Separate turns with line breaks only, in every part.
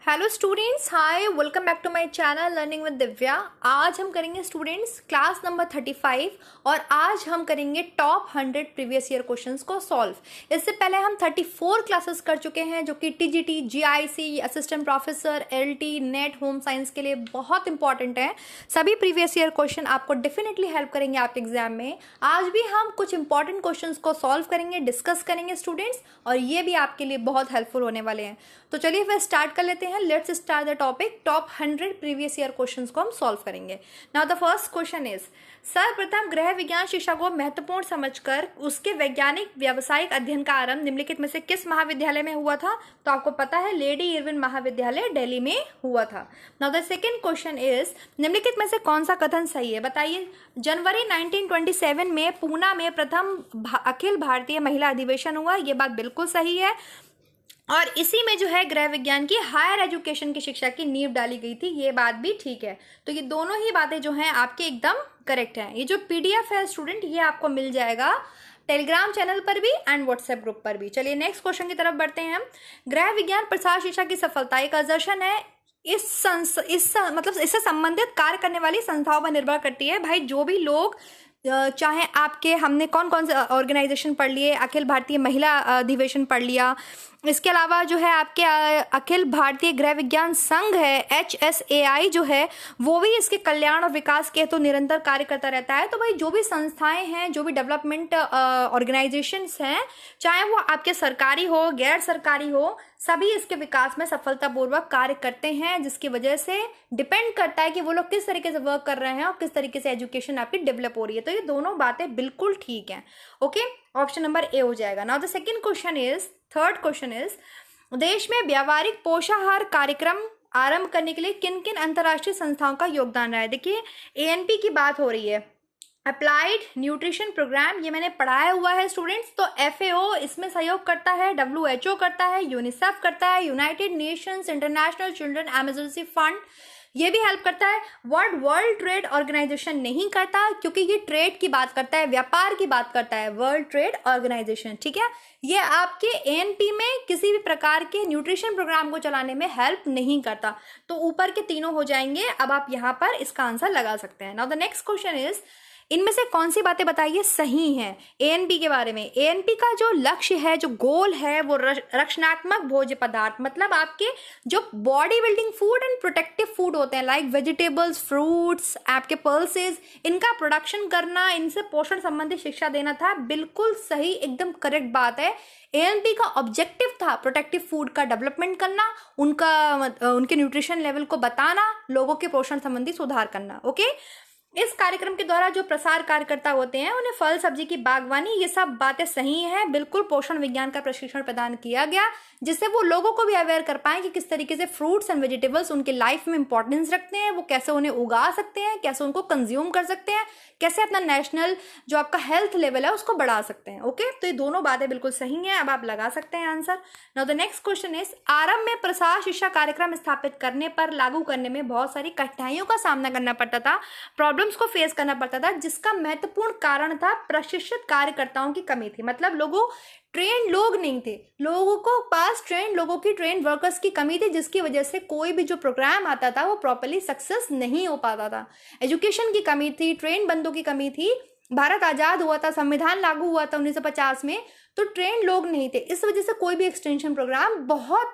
Hello students, hi, welcome back to my channel learning with Divya. आज हम करेंगे students class number 35 और आज हम करेंगे टॉप 100 प्रीवियस ईयर क्वेश्चंस को सॉल्व। इससे पहले हम 34 क्लासेस कर चुके हैं जो कि TGT, GIC, assistant professor, LT, net, home science के लिए बहुत इंपॉर्टेंट है। सभी प्रीवियस ईयर क्वेश्चन आपको डेफिनेटली हेल्प करेंगे आपके एग्जाम में। आज भी हम कुछ इंपॉर्टेंट क्वेश्चंस को सॉल्व करेंगे, डिस्कस करेंगे स्टूडेंट्स, और ये भी आपके लिए बहुत हेल्पफुल होने वाले हैं। तो चलिए फिर स्टार्ट कर लेते हैं। Let's start the topic. Top 100 previous year questions को हम सॉल्व करेंगे। Now the first question is, सर्वप्रथम गृह विज्ञान शिक्षा को महत्वपूर्ण समझकर उसके वैज्ञानिक व्यावसायिक अध्ययन का आरंभ निम्नलिखित में से किस महाविद्यालय में हुआ था? तो आपको पता है, लेडी इरविन महाविद्यालय दिल्ली में हुआ था। Now the second question is, निम्नलिखित में से कौन सा कथन सही है? बताइए। जनवरी 1927 में पूना में प्रथम अखिल भारतीय महिला अधिवेशन हुआ। ये बात बिल्कुल सही है और इसी में जो है गृह विज्ञान की हायर एजुकेशन की शिक्षा की नींव डाली गई थी। ये बात भी ठीक है। तो ये दोनों ही बातें जो हैं आपके एकदम करेक्ट हैं। ये जो पीडीएफ है स्टूडेंट, ये आपको मिल जाएगा टेलीग्राम चैनल पर भी एंड व्हाट्सएप ग्रुप पर भी। चलिए नेक्स्ट क्वेश्चन की तरफ बढ़ते हैं हम। गृह विज्ञान प्रसार शिक्षा की सफलता एक असर्शन है इससे संबंधित कार्य करने वाली संस्थाओं पर निर्भर करती है। भाई, जो भी लोग चाहे आपके, हमने कौन कौन से ऑर्गेनाइजेशन पढ़ लिए, अखिल भारतीय महिला अधिवेशन पढ़ लिया, इसके अलावा जो है आपके अखिल भारतीय गृह विज्ञान संघ है, HSAI जो है, वो भी इसके कल्याण और विकास के तो निरंतर कार्य करता रहता है। तो भाई, जो भी संस्थाएं हैं, जो भी डेवलपमेंट ऑर्गेनाइजेशंस हैं, चाहे वो आपके सरकारी हो, गैर सरकारी हो, सभी इसके विकास में सफलतापूर्वक कार्य करते हैं, जिसकी वजह से डिपेंड करता है कि वो लोग किस तरीके से वर्क कर रहे हैं और किस तरीके से एजुकेशन आपकी डेवलप हो रही है। तो ये दोनों बातें बिल्कुल ठीक हैं। ओके, ऑप्शन नंबर ए हो जाएगा। Now the second question is, third question is, देश में व्यावहारिक पोषाहार कार्यक्रम आरंभ करने के लिए किन किन अंतर्राष्ट्रीय संस्थाओं का योगदान रहा है? देखिए, ANP की बात हो रही है, अप्लाइड न्यूट्रिशन प्रोग्राम, ये मैंने पढ़ाया हुआ है स्टूडेंट्स। तो FAO इसमें सहयोग करता है, WHO करता है, यूनिसेफ करता है, United Nations international children emergency fund ये भी हेल्प करता है। वर्ल्ड ट्रेड ऑर्गेनाइजेशन नहीं करता, क्योंकि ये ट्रेड की बात करता है, व्यापार की बात करता है, वर्ल्ड ट्रेड ऑर्गेनाइजेशन। ठीक है, ये आपके ANP में किसी भी प्रकार के न्यूट्रिशन प्रोग्राम को चलाने में हेल्प नहीं करता। तो ऊपर के तीनों हो जाएंगे। अब आप यहाँ पर इसका आंसर लगा सकते हैं। Now the next question is, इनमें से कौन सी बातें बताइए सही हैं ANP के बारे में? ANP का जो लक्ष्य है, जो गोल है, वो रक्षणात्मक भोज्य पदार्थ, मतलब आपके जो body building food and protective food होते हैं, लाइक वेजिटेबल्स, फ्रूट्स, आपके पल्सेस, इनका प्रोडक्शन करना, इनसे पोषण संबंधी शिक्षा देना था। बिल्कुल सही, एकदम करेक्ट बात है। ANP का ऑब्जेक्टिव था प्रोटेक्टिव फूड का डेवलपमेंट करना, उनके न्यूट्रिशन लेवल को बताना, लोगों के पोषण संबंधी सुधार करना। ओके, इस कार्यक्रम के द्वारा जो प्रसार कार्यकर्ता होते हैं, उन्हें फल सब्जी की बागवानी, ये सब बातें सही हैं। बिल्कुल पोषण विज्ञान का प्रशिक्षण प्रदान किया गया, जिससे वो लोगों को भी अवेयर कर पाए कि किस तरीके से फ्रूट्स एंड वेजिटेबल्स उनके लाइफ में इंपॉर्टेंस रखते हैं, वो कैसे उन्हें उगा सकते हैं, कैसे उनको कंज्यूम कर सकते हैं, कैसे अपना नेशनल जो आपका हेल्थ लेवल है उसको बढ़ा सकते हैं। ओके, तो ये दोनों बातें बिल्कुल सही हैं। अब आप लगा सकते हैं answer. Now the next question is, आरंभ में प्रसार शिक्षा कार्यक्रम स्थापित करने पर लागू करने में बहुत सारी कठिनाइयों का सामना करना पड़ता था, प्रॉब्लम्स को फेस करना पड़ता था, जिसका महत्वपूर्ण कारण था प्रशिक्षित कार्यकर्ताओं की कमी थी। मतलब ट्रेन लोग नहीं थे, लोगों को पास ट्रेन लोगों की, ट्रेन वर्कर्स की कमी थी, जिसकी वजह से कोई भी जो प्रोग्राम आता था वो प्रॉपर्ली सक्सेस नहीं हो पाता था। एजुकेशन की कमी थी, ट्रेन बंदों की कमी थी। भारत आजाद हुआ था, संविधान लागू हुआ था 1950 में, तो ट्रेन लोग नहीं थे, इस वजह से कोई भी एक्सटेंशन प्रोग्राम बहुत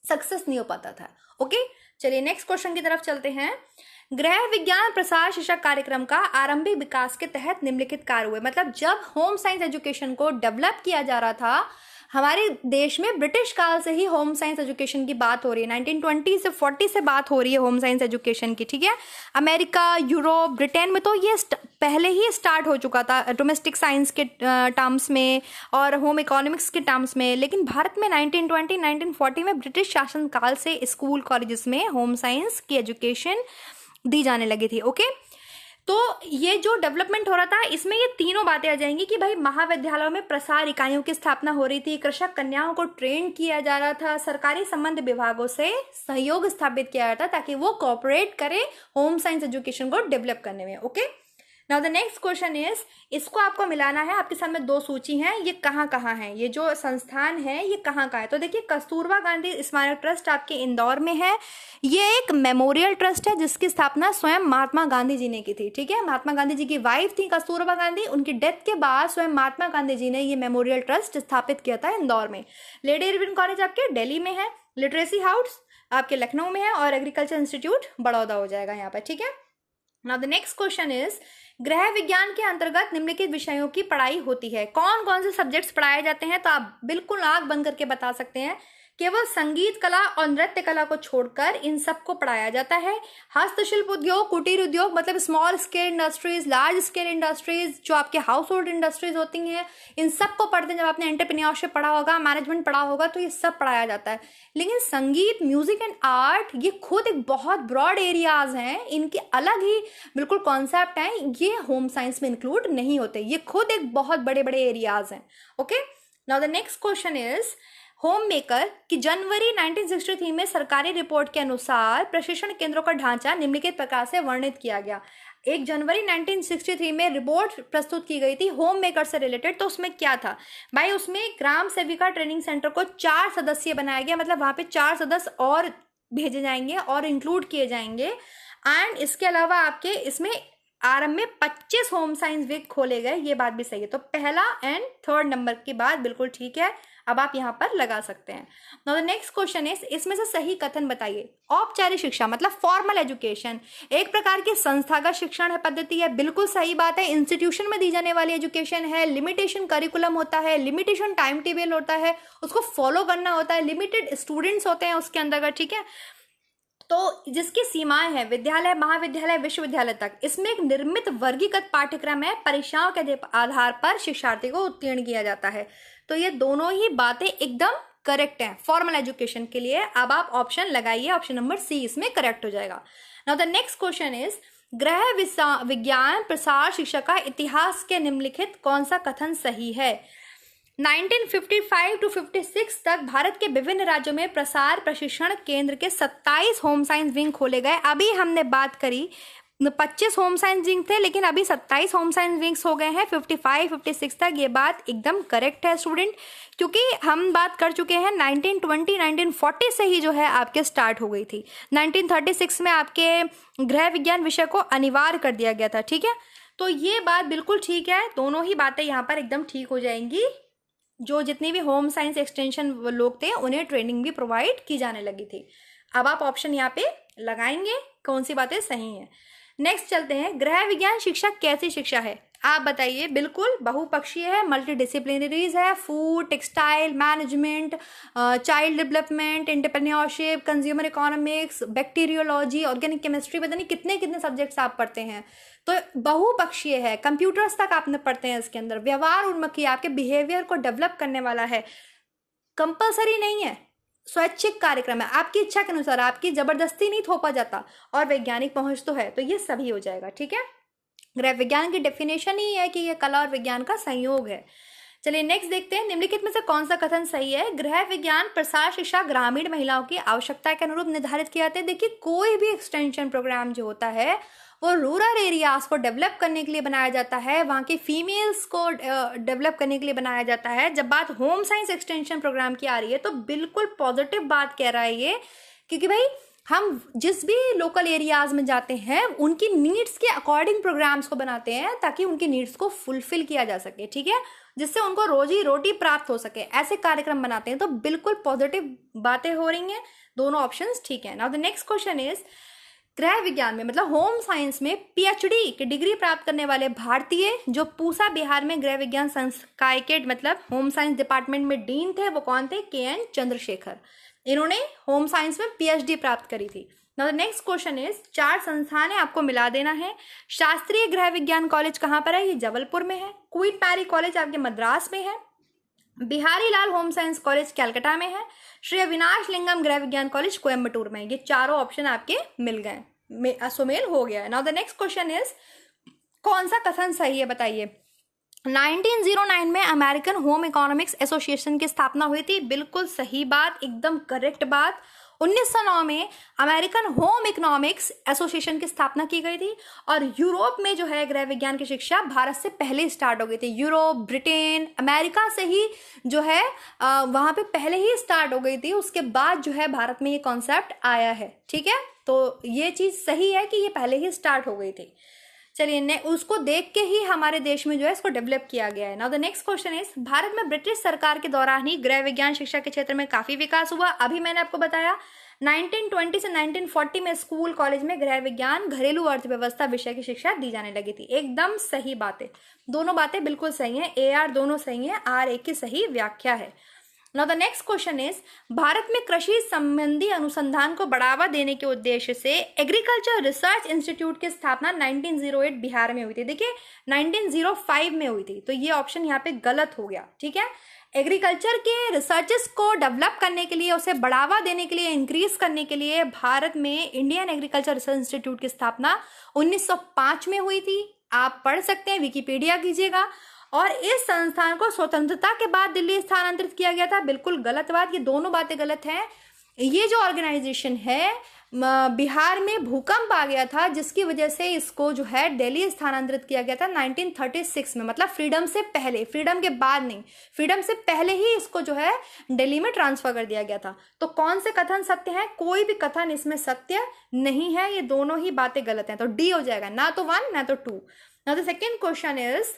सक्सेस नहीं हो पाता था। ओके, चलिए नेक्स्ट क्वेश्चन की तरफ चलते हैं। गृह विज्ञान प्रसार शिक्षा कार्यक्रम का आरंभिक विकास के तहत निम्नलिखित कार्य हुए। मतलब जब होम साइंस एजुकेशन को डेवलप किया जा रहा था हमारे देश में, ब्रिटिश काल से ही होम साइंस एजुकेशन की बात हो रही है। 1920 से 40 से बात हो रही है होम साइंस एजुकेशन की। ठीक है, अमेरिका, यूरोप, ब्रिटेन में तो ये पहले ही स्टार्ट हो चुका था डोमेस्टिक साइंस के टर्म्स में और होम इकोनॉमिक्स के टर्म्स में, लेकिन भारत में 1920 1940 में ब्रिटिश शासन काल से स्कूल कॉलेजेस में होम साइंस की एजुकेशन दी जाने लगी थी। ओके, तो ये जो डेवलपमेंट हो रहा था, इसमें ये तीनों बातें आ जाएंगी कि भाई महाविद्यालयों में प्रसार इकाइयों की स्थापना हो रही थी, कृषक कन्याओं को ट्रेन किया जा रहा था, सरकारी संबंध विभागों से सहयोग स्थापित किया जाता ताकि वो कोऑपरेट करे होम साइंस एजुकेशन को डेवलप करने में। Okay, now the next question is, इसको आपको मिलाना है, आपके सामने दो सूची हैं, ये कहाँ कहाँ है, ये जो संस्थान है ये कहाँ कहाँ है। तो देखिए कस्तूरबा गांधी स्मारक ट्रस्ट आपके इंदौर में है। ये एक मेमोरियल ट्रस्ट है जिसकी स्थापना स्वयं महात्मा गांधी जी ने की थी। ठीक है, महात्मा गांधी जी की वाइफ थी कस्तूरबा गांधी, उनकी डेथ के बाद स्वयं महात्मा गांधी जी ने ये मेमोरियल ट्रस्ट स्थापित किया था इंदौर में। लेडी इरविन कॉलेज आपके दिल्ली में है, लिटरेसी हाउस आपके लखनऊ में है, और एग्रीकल्चर इंस्टीट्यूट बड़ौदा हो जाएगा यहाँ पर। ठीक है, now the next question is, गृह विज्ञान के अंतर्गत निम्नलिखित विषयों की पढ़ाई होती है। कौन कौन से सब्जेक्ट्स पढ़ाए जाते हैं? तो आप बिल्कुल आंख बंद करके बता सकते हैं, केवल संगीत कला और नृत्य कला को छोड़कर इन सबको पढ़ाया जाता है। हस्तशिल्प उद्योग, कुटीर उद्योग मतलब small scale industries, large scale industries, जो आपके हाउस होल्ड इंडस्ट्रीज होती हैं, इन सबको पढ़ते हैं। जब आपने एंटरप्रेन्योरशिप पढ़ा होगा, मैनेजमेंट पढ़ा होगा, तो ये सब पढ़ाया जाता है। लेकिन संगीत, म्यूजिक एंड आर्ट ये खुद एक बहुत ब्रॉड एरियाज हैं, इनके अलग ही बिल्कुल कॉन्सेप्ट हैं, ये होम साइंस में इंक्लूड नहीं होते, ये खुद एक बहुत बड़े बड़े एरियाज हैं। Okay, now the next question is, home maker की जनवरी 1963 में सरकारी रिपोर्ट के अनुसार प्रशिक्षण केंद्रों का ढांचा निम्नलिखित प्रकार से वर्णित किया गया। 1 जनवरी 1963 में रिपोर्ट प्रस्तुत की गई थी होम मेकर से रिलेटेड। तो उसमें क्या था भाई, उसमें ग्राम सेविका ट्रेनिंग सेंटर को 4 सदस्यीय बनाया गया, मतलब वहां पे 4 सदस्य और भेजे जाएंगे और इंक्लूड किए जाएंगे। एंड इसके अलावा आपके इसमें आरंभ में 25 होम साइंस वीक खोले गए, ये बात भी सही है। तो पहला एंड थर्ड नंबर की बात बिल्कुल ठीक है, अब आप यहाँ पर लगा सकते हैं। Now the next question is, इसमें से सही कथन बताइए। औपचारिक शिक्षा मतलब फॉर्मल एजुकेशन एक प्रकार की संस्थागत शिक्षण पद्धति है, बिल्कुल सही बात है। इंस्टीट्यूशन में दी जाने वाली एजुकेशन है, लिमिटेशन करिकुलम होता है, लिमिटेशन टाइम टेबल होता है, उसको फॉलो करना होता है, लिमिटेड स्टूडेंट्स होते हैं उसके अंदर। ठीक है, तो जिसकी सीमाएं हैं विद्यालय, महाविद्यालय, विश्वविद्यालय तक, इसमें एक निर्मित वर्गीकृत पाठ्यक्रम है, परीक्षाओं के आधार पर शिक्षार्थी को उत्तीर्ण किया जाता है। तो ये दोनों ही बातें एकदम करेक्ट हैं फॉर्मल एजुकेशन के लिए। अब आप ऑप्शन लगाइए, ऑप्शन नंबर सी इसमें करेक्ट हो जाएगा। Now the next question is, गृह विज्ञान प्रसार शिक्षा का इतिहास के निम्नलिखित कौन सा कथन सही है? 1955 to 56 तक भारत के विभिन्न राज्यों में प्रसार प्रशिक्षण केंद्र के 27 होम साइंस विंग खोले गए। अभी हमने बात करी 25 होम साइंस विंग थे, लेकिन अभी 27 होम साइंस विंग्स हो गए हैं 55-56 तक। ये बात एकदम करेक्ट है स्टूडेंट, क्योंकि हम बात कर चुके हैं 1920-1940 से ही जो है आपके स्टार्ट हो गई थी। 1936 में आपके गृह विज्ञान विषय को अनिवार्य कर दिया गया था। ठीक है, तो ये बात बिल्कुल ठीक है, दोनों ही बातें यहाँ पर एकदम ठीक हो जाएंगी। जो जितने भी होम साइंस एक्सटेंशन लोग थे उन्हें ट्रेनिंग भी प्रोवाइड की जाने लगी थी। अब आप ऑप्शन यहाँ पे लगाएंगे कौन सी बातें सही हैं। नेक्स्ट चलते हैं, गृह विज्ञान शिक्षा कैसी शिक्षा है? आप बताइए। बिल्कुल बहुपक्षीय है, मल्टी डिसिप्लिनरीज है, food, textile, management, child development, entrepreneurship, consumer economics, bacteriology, organic chemistry, पता नहीं कितने कितने सब्जेक्ट्स आप पढ़ते हैं। तो बहुपक्षीय है, कंप्यूटर्स तक आपने पढ़ते हैं इसके अंदर, व्यवहार उन्मुखी, आपके बिहेवियर को डेवलप करने वाला है, कंपलसरी नहीं है, स्वैच्छिक कार्यक्रम है, आपकी इच्छा के अनुसार, आपकी जबरदस्ती नहीं थोपा जाता, और वैज्ञानिक पहुंच तो है। तो ये सभी हो जाएगा। ठीक है, गृह विज्ञान की डेफिनेशन ही है कि यह कला और विज्ञान का संयोग है। चलिए नेक्स्ट देखते हैं, निम्नलिखित में से कौन सा कथन सही है? गृह विज्ञान प्रसार शिक्षा ग्रामीण महिलाओं की आवश्यकता के अनुरूप निर्धारित किया जाता है। देखिए कोई भी एक्सटेंशन प्रोग्राम जो होता है वो रूरल एरियाज को डेवलप करने के लिए बनाया जाता है, वहाँ की फीमेल्स को डेवलप करने के लिए बनाया जाता है। जब बात होम साइंस एक्सटेंशन प्रोग्राम की आ रही है तो बिल्कुल पॉजिटिव बात कह रहा है ये, क्योंकि भाई हम जिस भी लोकल एरियाज में जाते हैं उनकी नीड्स के अकॉर्डिंग प्रोग्राम्स को बनाते हैं ताकि उनकी नीड्स को फुलफिल किया जा सके। ठीक है, जिससे उनको रोजी रोटी प्राप्त हो सके, ऐसे कार्यक्रम बनाते हैं। तो बिल्कुल पॉजिटिव बातें हो रही हैं, दोनों ऑप्शंस ठीक है। Now the next question is, गृह विज्ञान में मतलब होम साइंस में पीएचडी की डिग्री प्राप्त करने वाले भारतीय जो पूसा बिहार में गृह विज्ञान संकाय के मतलब होम साइंस डिपार्टमेंट में डीन थे, वो कौन थे? KN चंद्रशेखर। इन्होंने होम साइंस में PhD प्राप्त करी थी। Now the next question is, 4 संस्थान है, आपको मिला देना है। शास्त्रीय गृह विज्ञान कॉलेज कहाँ पर है? ये जबलपुर में है। क्वीन पैरी कॉलेज आपके मद्रास में है। बिहारी लाल होम साइंस कॉलेज कैलकाटा में है। श्री अविनाश लिंगम गृह विज्ञान कॉलेज कोयम्बटूर में है। ये चारों ऑप्शन आपके मिल गए, सुमेल हो गया है। Now the next question is, कौन सा कथन सही है बताइए? 1909 में अमेरिकन होम इकोनॉमिक्स एसोसिएशन की स्थापना हुई थी। बिल्कुल सही बात, एकदम करेक्ट बात। 1909 में अमेरिकन होम इकोनॉमिक्स एसोसिएशन की स्थापना की गई थी और यूरोप में जो है गृह विज्ञान की शिक्षा भारत से पहले स्टार्ट हो गई थी। यूरोप, ब्रिटेन, अमेरिका से ही जो है वहाँ पे पहले ही स्टार्ट हो गई थी, उसके बाद जो है भारत में ये कॉन्सेप्ट आया है। ठीक है, तो ये चीज़ सही है कि ये पहले ही स्टार्ट हो गई थी। चलिए उसको देख के ही हमारे देश में जो है इसको डेवलप किया गया है। Now the next question is, Bharat में ब्रिटिश सरकार के दौरान ही गृह विज्ञान शिक्षा के क्षेत्र में काफी विकास हुआ। अभी मैंने आपको बताया 1920 से 1940 में स्कूल कॉलेज में गृह विज्ञान, घरेलू अर्थव्यवस्था विषय की शिक्षा दी जाने लगी थी। एकदम सही बात है, दोनों बातें बिल्कुल सही हैं, AR दोनों सही हैं, R एक की सही व्याख्या है। Now the next question is, Bharat में कृषि संबंधी अनुसंधान को बढ़ावा देने के उद्देश्य से एग्रीकल्चर रिसर्च इंस्टीट्यूट की स्थापना 1908 बिहार में हुई थी। देखिए 1905 में हुई थी, तो ये ऑप्शन यहाँ पे गलत हो गया। ठीक है, एग्रीकल्चर के रिसर्चेस को डेवलप करने के लिए, उसे बढ़ावा देने के लिए, इंक्रीज करने के लिए भारत में इंडियन एग्रीकल्चर रिसर्च इंस्टीट्यूट की स्थापना 1905 में हुई थी। आप पढ़ सकते हैं, विकिपीडिया कीजिएगा। और इस संस्थान को स्वतंत्रता के बाद दिल्ली स्थानांतरित किया गया था। बिल्कुल गलत बात, ये दोनों बातें गलत हैं। ये जो ऑर्गेनाइजेशन है, बिहार में भूकंप आ गया था जिसकी वजह से इसको जो है दिल्ली स्थानांतरित किया गया था 1936 में, मतलब फ्रीडम से पहले, फ्रीडम के बाद नहीं, फ्रीडम से पहले ही इसको जो है दिल्ली में ट्रांसफर कर दिया गया था। तो कौन से कथन सत्य हैं? कोई भी कथन इसमें सत्य नहीं है, ये दोनों ही बातें गलत हैं। तो डी हो जाएगा, ना तो 1 ना तो 2। Now the second question is,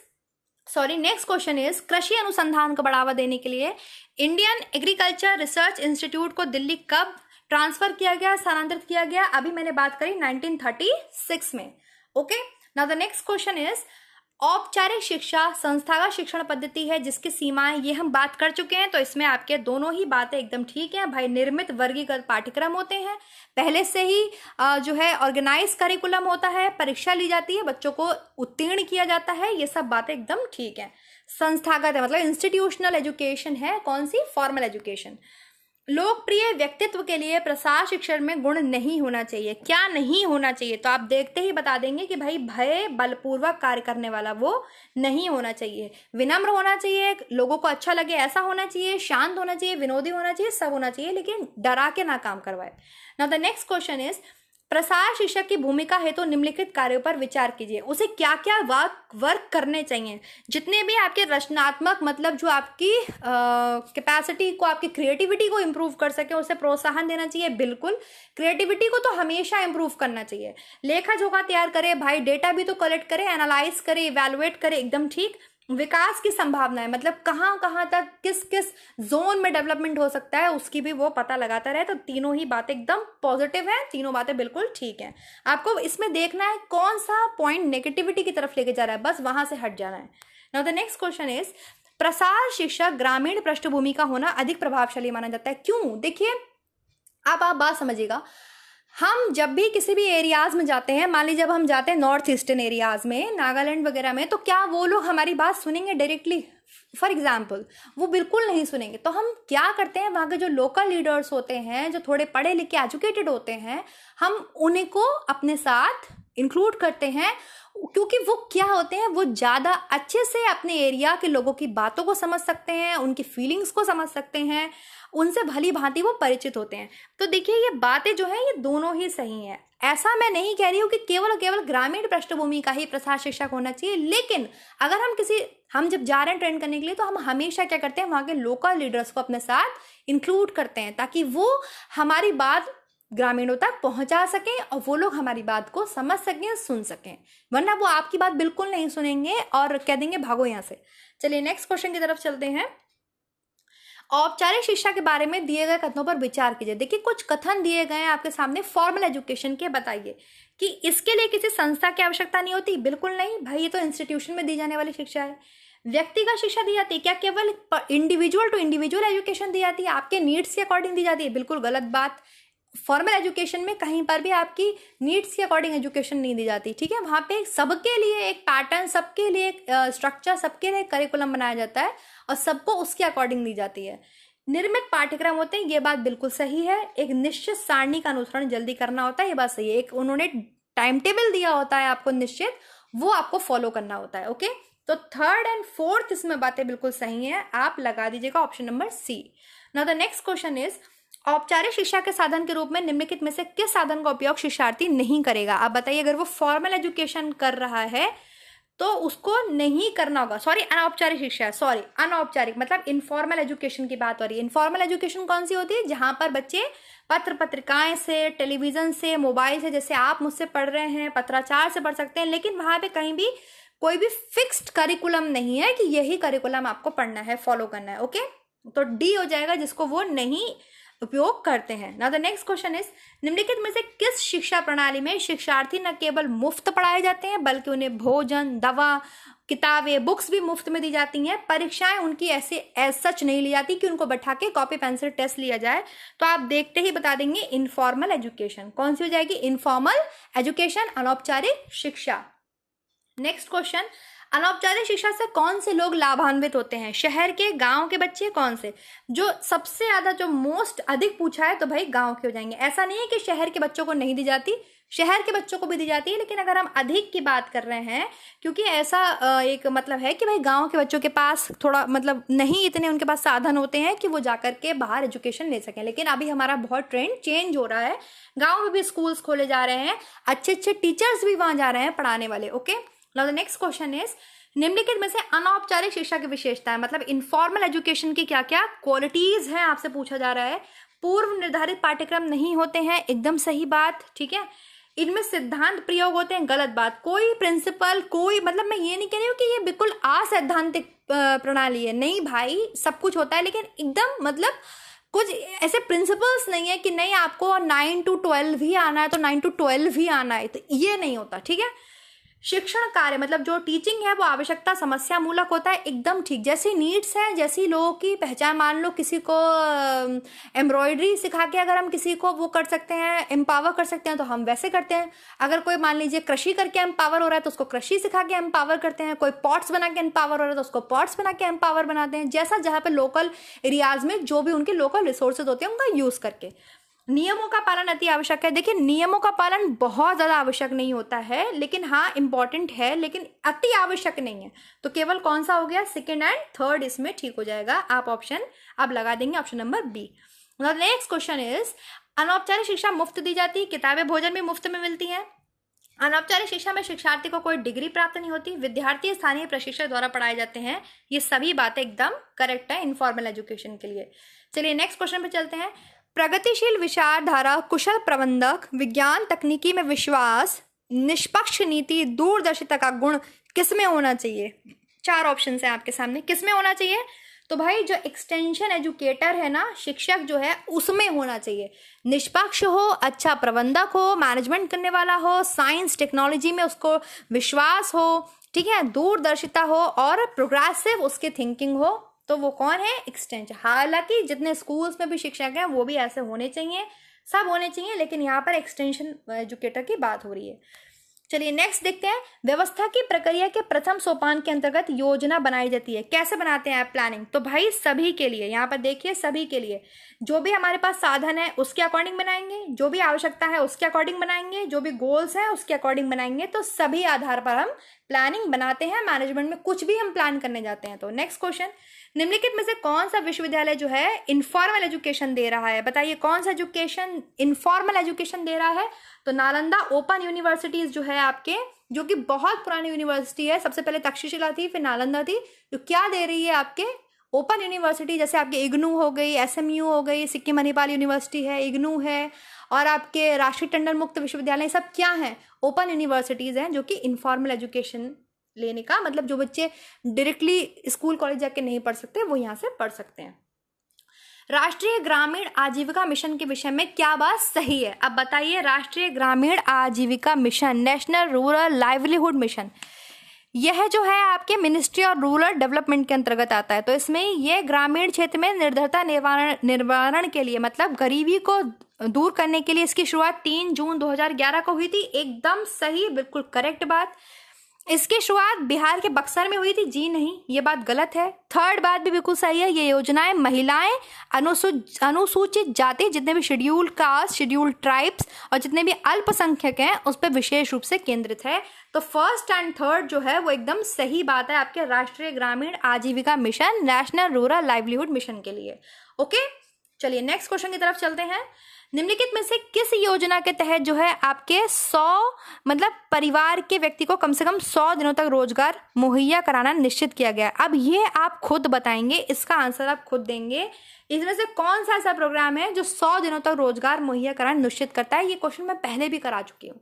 next question is, कृषि अनुसंधान को बढ़ावा देने के लिए इंडियन एग्रीकल्चर रिसर्च इंस्टीट्यूट को दिल्ली कब ट्रांसफर किया गया, स्थानांतरित किया गया? अभी मैंने बात करी 1936 में। Okay, now the next question is, औपचारिक शिक्षा संस्थागत शिक्षण पद्धति है जिसकी सीमाएं, ये हम बात कर चुके हैं, तो इसमें आपके दोनों ही बातें एकदम ठीक है भाई। निर्मित वर्गीकृत पाठ्यक्रम होते हैं, पहले से ही जो है ऑर्गेनाइज करिकुलम होता है, परीक्षा ली जाती है, बच्चों को उत्तीर्ण किया जाता है, ये सब बातें एकदम ठीक है। संस्थागत है मतलब इंस्टीट्यूशनल एजुकेशन है, कौन सी? Formal education. लोकप्रिय व्यक्तित्व के लिए प्रसार शिक्षण में गुण नहीं होना चाहिए। क्या नहीं होना चाहिए? तो आप देखते ही बता देंगे कि भाई भय बलपूर्वक कार्य करने वाला वो नहीं होना चाहिए। विनम्र होना चाहिए, लोगों को अच्छा लगे ऐसा होना चाहिए, शांत होना चाहिए, विनोदी होना चाहिए, सब होना चाहिए, लेकिन डरा के ना काम करवाए। Now the next question is, प्रसार शिक्षक की भूमिका है तो निम्नलिखित कार्यों पर विचार कीजिए। उसे क्या क्या वर्क करने चाहिए? जितने भी आपके रचनात्मक, मतलब जो आपकी कैपेसिटी को, आपकी क्रिएटिविटी को इम्प्रूव कर सके, उसे प्रोत्साहन देना चाहिए। बिल्कुल, क्रिएटिविटी को तो हमेशा इम्प्रूव करना चाहिए। लेखा जोखा तैयार करे भाई, डेटा भी तो कलेक्ट करे, एनालाइज करे, इवैल्यूएट करे, एकदम ठीक। विकास की संभावना है, मतलब कहाँ कहाँ तक किस किस जोन में डेवलपमेंट हो सकता है उसकी भी वो पता लगाता रहे। तो तीनों ही बातें एकदम पॉजिटिव हैं, तीनों बातें बिल्कुल ठीक हैं। आपको इसमें देखना है कौन सा पॉइंट नेगेटिविटी की तरफ लेके जा रहा है, बस वहां से हट जाना है। Now the next question is, प्रसार शिक्षक ग्रामीण पृष्ठभूमि का होना अधिक प्रभावशाली माना जाता है। क्यों? देखिए आप बात समझिएगा, हम जब भी किसी भी एरियाज में जाते हैं, मान लीजिए जब हम जाते हैं नॉर्थ ईस्टर्न एरियाज में, नागालैंड वगैरह में, तो क्या वो लोग हमारी बात सुनेंगे डायरेक्टली? फॉर एग्जाम्पल वो बिल्कुल नहीं सुनेंगे। तो हम क्या करते हैं, वहाँ के जो लोकल लीडर्स होते हैं, जो थोड़े पढ़े लिखे एजुकेटेड होते हैं, हम उन्हीं को अपने साथ इंक्लूड करते हैं, क्योंकि वो क्या होते हैं, वो ज़्यादा अच्छे से अपने एरिया के लोगों की बातों को समझ सकते हैं, उनकी फीलिंग्स को समझ सकते हैं, उनसे भली भांति वो परिचित होते हैं। तो देखिए ये बातें जो हैं ये दोनों ही सही हैं। ऐसा मैं नहीं कह रही हूँ कि केवल ग्रामीण पृष्ठभूमि का ही प्रसार शिक्षक होना चाहिए, लेकिन अगर हम जब जा रहे हैं ट्रेन करने के लिए, तो हम हमेशा क्या करते हैं, वहाँ के लोकल लीडर्स को अपने साथ इंक्लूड करते हैं, ताकि वो हमारी बात ग्रामीणों तक पहुंचा सकें और वो लोग हमारी बात को समझ सकें, सुन सकें। वरना वो आपकी बात बिल्कुल नहीं सुनेंगे और कह देंगे भागो यहाँ से। चलिए नेक्स्ट क्वेश्चन की तरफ चलते हैं। औपचारिक शिक्षा के बारे में दिए गए कथनों पर विचार कीजिए। देखिए कुछ कथन दिए गए हैं आपके सामने फॉर्मल एजुकेशन के, बताइए कि इसके लिए किसी संस्था की आवश्यकता नहीं होती। बिल्कुल नहीं भाई, ये तो इंस्टीट्यूशन में दी जाने वाली शिक्षा है। व्यक्तिगत शिक्षा दी जाती है, क्या केवल इंडिविजुअल टू इंडिविजुअल एजुकेशन दी जाती है, आपके नीड्स के अकॉर्डिंग दी जाती है? बिल्कुल गलत बात। फॉर्मल एजुकेशन में कहीं पर भी आपकी नीड्स के अकॉर्डिंग एजुकेशन नहीं दी जाती। ठीक है, वहाँ पे सबके लिए एक पैटर्न, सबके लिए एक स्ट्रक्चर, सबके लिए करिकुलम बनाया जाता है और सबको उसके अकॉर्डिंग दी जाती है। निर्मित पाठ्यक्रम होते हैं, ये बात बिल्कुल सही है। एक निश्चित सारणी का अनुसरण जल्दी करना होता है, ये बात सही है। एक उन्होंने टाइम टेबल दिया होता है आपको निश्चित, वो आपको फॉलो करना होता है। ओके, तो थर्ड एंड फोर्थ इसमें बातें बिल्कुल सही हैं, आप लगा दीजिएगा option number C. Now the next question is, औपचारिक शिक्षा के साधन के रूप में निम्नलिखित में से किस साधन का उपयोग शिक्षार्थी नहीं करेगा? आप बताइए, अगर वो फॉर्मल एजुकेशन कर रहा है तो उसको नहीं करना होगा। सॉरी, अनौपचारिक शिक्षा, सॉरी अनौपचारिक मतलब इनफॉर्मल एजुकेशन की बात हो रही है। इनफॉर्मल एजुकेशन कौन सी होती है? जहां पर बच्चे पत्र पत्रिकाएं से, टेलीविजन से, मोबाइल से, जैसे आप मुझसे पढ़ रहे हैं, पत्राचार से पढ़ सकते हैं, लेकिन वहां पे कहीं भी कोई भी फिक्स्ड करिकुलम नहीं है कि यही करिकुलम आपको पढ़ना है, फॉलो करना है। ओके, तो डी हो जाएगा जिसको वो नहीं उपयोग करते हैं। Now the next question is, निम्नलिखित में से किस शिक्षा प्रणाली में शिक्षार्थी न केवल मुफ्त पढ़ाए जाते हैं बल्कि उन्हें भोजन, दवा, किताबें, बुक्स भी मुफ्त में दी जाती हैं? परीक्षाएं उनकी ऐसे एज सच नहीं ली जाती कि उनको बैठा के कॉपी पेंसिल टेस्ट लिया जाए। तो आप देखते ही बता देंगे इनफॉर्मल एजुकेशन। कौन सी हो जाएगी? इनफॉर्मल एजुकेशन, अनौपचारिक शिक्षा। नेक्स्ट क्वेश्चन, अनौपचारिक शिक्षा से कौन से लोग लाभान्वित होते हैं? शहर के, गांव के बच्चे, कौन से? जो सबसे ज्यादा, जो मोस्ट अधिक पूछा है तो भाई गांव के हो जाएंगे। ऐसा नहीं है कि शहर के बच्चों को नहीं दी जाती, शहर के बच्चों को भी दी जाती है, लेकिन अगर हम अधिक की बात कर रहे हैं, क्योंकि ऐसा एक मतलब है कि भाई गांव के बच्चों के पास थोड़ा मतलब नहीं इतने उनके पास साधन होते हैं कि वो जाकर के बाहर एजुकेशन ले सकें। लेकिन अभी हमारा बहुत ट्रेंड चेंज हो रहा है, गाँव में भी स्कूल्स खोले जा रहे हैं, अच्छे अच्छे टीचर्स भी वहां जा रहे हैं पढ़ाने वाले। Okay, now the next question is, निम्नलिखित में से अनौपचारिक शिक्षा की विशेषताएं, मतलब इनफॉर्मल एजुकेशन की क्या क्या क्वालिटीज हैं आपसे पूछा जा रहा है। पूर्व निर्धारित पाठ्यक्रम नहीं होते हैं, एकदम सही बात, ठीक है। इनमें सिद्धांत प्रयोग होते हैं, गलत बात। कोई प्रिंसिपल, कोई मतलब मैं ये नहीं कह रही हूँ कि ये बिल्कुल असैद्धांतिक प्रणाली है, नहीं भाई, सब कुछ होता है, लेकिन एकदम मतलब कुछ ऐसे प्रिंसिपल्स नहीं है कि नहीं आपको 9 to 12 ही आना है तो 9 to 12 ही आना है, तो ये नहीं होता, ठीक है। शिक्षण कार्य मतलब जो टीचिंग है वो आवश्यकता समस्या मूलक होता है, एकदम ठीक। जैसी नीड्स है, जैसी लोगों की पहचान, मान लो किसी को एम्ब्रॉयडरी सिखा के अगर हम किसी को वो कर सकते हैं, एम्पावर कर सकते हैं, तो हम वैसे करते हैं। अगर कोई मान लीजिए कृषि करके एम्पावर हो रहा है तो उसको कृषि सिखा के एम्पावर करते हैं। कोई पॉट्स बना के एम्पावर हो रहा है तो उसको पॉट्स बना के एम्पावर बनाते हैं। जैसा जहाँ पे लोकल एरियाज में जो भी उनके लोकल रिसोर्सेज होते हैं उनका यूज करके। नियमों का पालन अति आवश्यक है। देखिए, नियमों का पालन बहुत ज़्यादा आवश्यक नहीं होता है, लेकिन हाँ इम्पॉर्टेंट है, लेकिन अति आवश्यक नहीं है। तो केवल कौन सा हो गया? सेकेंड एंड थर्ड इसमें ठीक हो जाएगा। आप ऑप्शन अब लगा देंगे, option number B. Next question is, अनौपचारिक शिक्षा मुफ्त दी जाती है, किताबें भोजन भी मुफ्त में मिलती हैं। अनौपचारिक शिक्षा में शिक्षार्थी को कोई डिग्री प्राप्त नहीं होती, विद्यार्थी स्थानीय प्रशिक्षक द्वारा पढ़ाए जाते हैं। ये सभी बातें एकदम करेक्ट है इनफॉर्मल एजुकेशन के लिए। चलिए नेक्स्ट क्वेश्चन पे चलते हैं। प्रगतिशील विचारधारा, कुशल प्रबंधक, विज्ञान तकनीकी में विश्वास, निष्पक्ष नीति, दूरदर्शिता का गुण किसमें होना चाहिए? 4 ऑप्शन है आपके सामने, किसमें होना चाहिए? तो भाई जो एक्सटेंशन एजुकेटर है ना, शिक्षक जो है, उसमें होना चाहिए। निष्पक्ष हो, अच्छा प्रबंधक हो, मैनेजमेंट करने वाला हो, साइंस टेक्नोलॉजी में उसको विश्वास हो, ठीक है, दूरदर्शिता हो और प्रोग्रेसिव उसकी थिंकिंग हो, तो वो कौन है? एक्सटेंशन। हालांकि जितने स्कूल्स में भी शिक्षक हैं वो भी ऐसे होने चाहिए, सब होने चाहिए, लेकिन यहाँ पर एक्सटेंशन एजुकेटर की बात हो रही है। चलिए नेक्स्ट देखते हैं। व्यवस्था की प्रक्रिया के प्रथम सोपान के अंतर्गत योजना बनाई जाती है। कैसे बनाते हैं आप प्लानिंग? तो भाई सभी के लिए, यहाँ पर देखिए सभी के लिए, जो भी हमारे पास साधन है उसके अकॉर्डिंग बनाएंगे, जो भी आवश्यकता है उसके अकॉर्डिंग बनाएंगे, जो भी गोल्स है उसके अकॉर्डिंग बनाएंगे। तो सभी आधार पर हम प्लानिंग बनाते हैं। मैनेजमेंट में कुछ भी हम प्लान करने जाते हैं। तो नेक्स्ट क्वेश्चन, निम्नलिखित में से कौन सा विश्वविद्यालय जो है इनफॉर्मल एजुकेशन दे रहा है? बताइए कौन सा एजुकेशन इनफॉर्मल एजुकेशन दे रहा है? तो नालंदा ओपन यूनिवर्सिटीज जो है आपके, जो कि बहुत पुरानी यूनिवर्सिटी है, सबसे पहले तक्षशिला थी, फिर नालंदा थी, जो क्या दे रही है आपके ओपन यूनिवर्सिटी, जैसे आपके इग्नू हो गई, एसएमयू हो गई, सिक्किम मणिपाल यूनिवर्सिटी है, इग्नू है, और आपके राष्ट्रीय टंडन मुक्त विश्वविद्यालय, सब क्या है? ओपन यूनिवर्सिटीज हैं, जो कि इनफॉर्मल एजुकेशन लेने का मतलब जो बच्चे डायरेक्टली स्कूल कॉलेज जाके नहीं पढ़ सकते वो यहाँ से पढ़ सकते हैं। राष्ट्रीय ग्रामीण आजीविका मिशन के विषय में क्या बात सही है? अब बताइए, राष्ट्रीय ग्रामीण आजीविका mission, national rural livelihood mission, यह जो है आपके मिनिस्ट्री और रूरल डेवलपमेंट के अंतर्गत आता है। तो इसमें ये ग्रामीण क्षेत्र में निर्धरता निवारण के लिए, मतलब गरीबी को दूर करने के लिए इसकी शुरुआत 3 जून 2011 को हुई थी। एकदम सही, बिल्कुल करेक्ट बात। इसकी शुरुआत बिहार के बक्सर में हुई थी? जी नहीं, ये बात गलत है। थर्ड बात भी बिल्कुल सही है। ये योजनाएं महिलाएं, अनुसूचित जाति, जितने भी शेड्यूल्ड कास्ट, शेड्यूल्ड ट्राइब्स और जितने भी अल्पसंख्यक हैं उस पर विशेष रूप से केंद्रित है। तो फर्स्ट एंड थर्ड जो है वो एकदम सही बात है आपके राष्ट्रीय ग्रामीण आजीविका mission, national rural livelihood mission के लिए। ओके, चलिए नेक्स्ट क्वेश्चन की तरफ चलते हैं। निम्नलिखित में से किस योजना के तहत जो है आपके 100 मतलब परिवार के व्यक्ति को कम से कम 100 दिनों तक रोजगार मुहैया कराना निश्चित किया गया है? अब ये आप खुद बताएंगे, इसका आंसर आप खुद देंगे। इसमें से कौन सा ऐसा प्रोग्राम है जो 100 दिनों तक रोजगार मुहैया कराना निश्चित करता है? ये क्वेश्चन मैं पहले भी करा चुकी हूँ।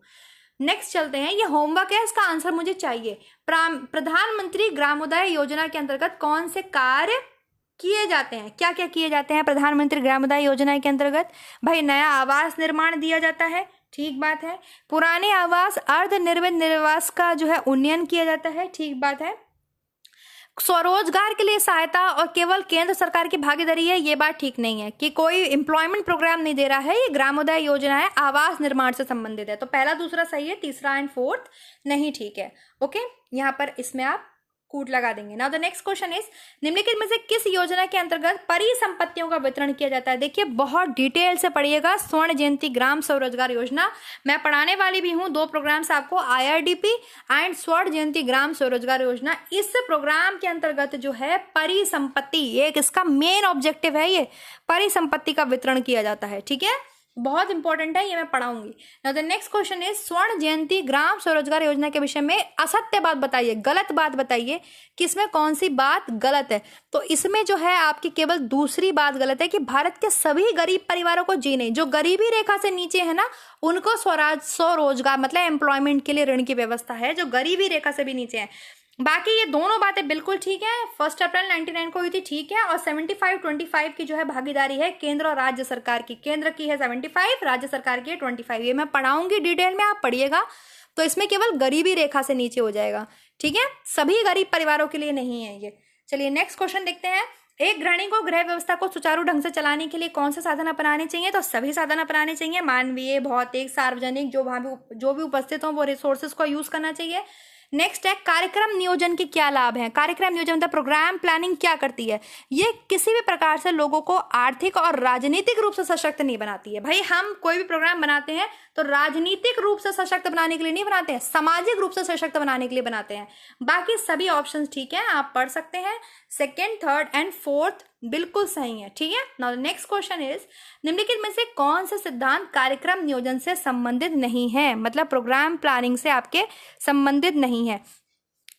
नेक्स्ट चलते हैं, ये होमवर्क है, इसका आंसर मुझे चाहिए। प्रधानमंत्री ग्रामोदय योजना के अंतर्गत कौन से कार्य किए जाते हैं? क्या क्या किए जाते हैं प्रधानमंत्री ग्रामोदय योजना के अंतर्गत? भाई नया आवास निर्माण दिया जाता है, ठीक बात है। पुराने आवास अर्ध निर्मित निवास का जो है उन्नयन किया जाता है, ठीक बात है। स्वरोजगार के लिए सहायता और केवल केंद्र सरकार की भागीदारी है, ये बात ठीक नहीं है कि कोई एम्प्लॉयमेंट प्रोग्राम नहीं दे रहा है। ये ग्रामोदय योजना है, आवास निर्माण से संबंधित है। तो पहला दूसरा सही है, तीसरा एंड फोर्थ नहीं ठीक है। ओके, यहाँ पर इसमें आप कूट लगा देंगे। Now the next question is, निम्नलिखित में से किस योजना के अंतर्गत परिसंपत्तियों का वितरण किया जाता है? देखिए बहुत डिटेल से पढ़िएगा। स्वर्ण जयंती ग्राम स्वरोजगार योजना मैं पढ़ाने वाली भी हूँ, 2 प्रोग्राम्स आपको, IRDP एंड स्वर्ण जयंती ग्राम स्वरोजगार योजना। इस प्रोग्राम के अंतर्गत जो है परिसंपत्ति, एक इसका मेन ऑब्जेक्टिव है, ये परिसंपत्ति का वितरण किया जाता है, ठीक है। बहुत इंपॉर्टेंट है, ये मैं पढ़ाऊंगी। Now the next question is, Swarna Jayanti ग्राम स्वरोजगार योजना के विषय में असत्य बात बताइए, गलत बात बताइए कि इसमें कौन सी बात गलत है। तो इसमें जो है आपकी केवल दूसरी बात गलत है कि भारत के सभी गरीब परिवारों को जी नहीं, जो गरीबी रेखा से नीचे है ना, उनको स्वरोजगार मतलब एम्प्लॉयमेंट के लिए ऋण की व्यवस्था है, जो गरीबी रेखा से भी नीचे है। बाकी ये दोनों बातें बिल्कुल ठीक है। 1 अप्रैल 1999 को हुई थी, ठीक है। और 75-25 की जो है भागीदारी है केंद्र और राज्य सरकार की। केंद्र की है 75, राज्य सरकार की है 25। ये मैं पढ़ाऊंगी डिटेल में, आप पढ़िएगा। तो इसमें केवल गरीबी रेखा से नीचे हो जाएगा, ठीक है, सभी गरीब परिवारों के लिए नहीं है ये। चलिए नेक्स्ट क्वेश्चन देखते हैं। एक गृहिणी को गृह व्यवस्था को सुचारू ढंग से चलाने के लिए कौन से साधन अपनाने चाहिए? तो सभी साधन अपनाने चाहिए, मानवीय, भौतिक, सार्वजनिक, जो भी उपस्थित हो वो रिसोर्सेज को यूज करना चाहिए। नेक्स्ट है, कार्यक्रम नियोजन के क्या लाभ हैं? कार्यक्रम नियोजन मतलब प्रोग्राम प्लानिंग क्या करती है? ये किसी भी प्रकार से लोगों को आर्थिक और राजनीतिक रूप से सशक्त नहीं बनाती है। भाई हम कोई भी प्रोग्राम बनाते हैं तो राजनीतिक रूप से सशक्त बनाने के लिए नहीं बनाते हैं, सामाजिक रूप से सशक्त बनाने के लिए बनाते हैं। बाकी सभी ऑप्शंस ठीक है, आप पढ़ सकते हैं। 2nd, 3rd एंड 4th बिल्कुल सही है, ठीक है। नाउ नेक्स्ट क्वेश्चन इज, निम्नलिखित में से कौन सा सिद्धांत कार्यक्रम नियोजन से संबंधित नहीं है? मतलब प्रोग्राम प्लानिंग से आपके संबंधित नहीं है।